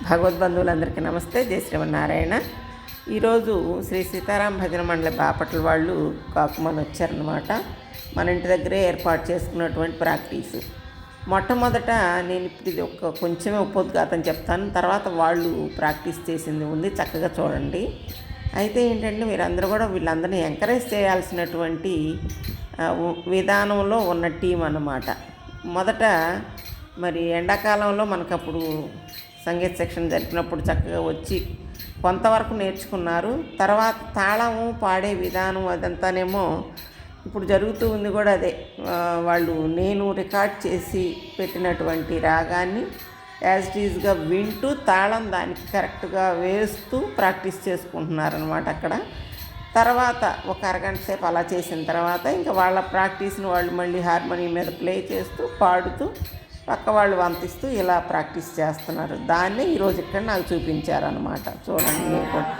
భగవద్బంధువులందరికీ నమస్తే. జై శ్రీమన్నారాయణ. ఈరోజు శ్రీ సీతారాం భజన మండలి బాపట్ల వాళ్ళు కాకుమని వచ్చారనమాట. మన ఇంటి దగ్గరే ఏర్పాటు చేసుకున్నటువంటి ప్రాక్టీసు. మొట్టమొదట నేను ఇప్పుడు ఇది కొంచెమే ఉపోద్ఘాతం చెప్తాను, తర్వాత వాళ్ళు ప్రాక్టీస్ చేసింది ఉంది, చక్కగా చూడండి. అయితే ఏంటంటే మీరందరూ కూడా వీళ్ళందరినీ ఎంకరేజ్ చేయాల్సినటువంటి విధానంలో ఉన్న టీం అన్నమాట. మొదట మరి ఎండాకాలంలో మనకప్పుడు సంగీత సెక్షన్ జరిపినప్పుడు చక్కగా వచ్చి కొంతవరకు నేర్చుకున్నారు. తర్వాత తాళము పాడే విధానం అదంతానేమో ఇప్పుడు జరుగుతూ ఉంది కూడా అదే. వాళ్ళు నేను రికార్డ్ చేసి పెట్టినటువంటి రాగాన్ని యాజ్ ఇట్ ఈజ్గా వింటూ తాళం దానికి కరెక్ట్గా వేస్తూ ప్రాక్టీస్ చేసుకుంటున్నారనమాట అక్కడ. తర్వాత ఒక అరగంట సేపు అలా చేసిన తర్వాత ఇంకా వాళ్ళ ప్రాక్టీస్ని వాళ్ళు మళ్ళీ హార్మోనియం మీద ప్లే చేస్తూ పాడుతూ పక్క వాళ్ళు వంతిస్తూ ఇలా ప్రాక్టీస్ చేస్తున్నారు. దాన్నే ఈరోజు ఇక్కడ నాకు చూపించారనమాట. చూడండి మీరు కూడా.